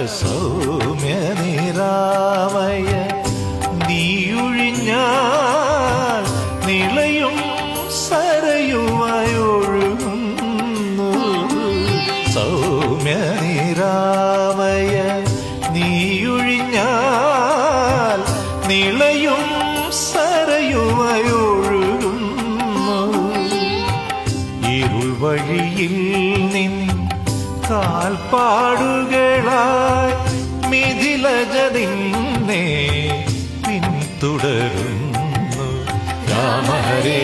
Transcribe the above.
സൗമ്യ നിരാമയ നീയൊഴിഞ്ഞാൽ നിളയും സരയുമായൊഴുകുന്നു. സൗമ്യ നിരാമയ നീയൊഴിഞ്ഞാൽ നിളയും സരയുമായൊഴുകുന്നു. ഇരുൾ വഴിയിൽ നിൻ കാൽപ്പാടുകളായി മിഥിലജ നിന്നെ പിന്തുടരുന്നു. രാമ ഹരേ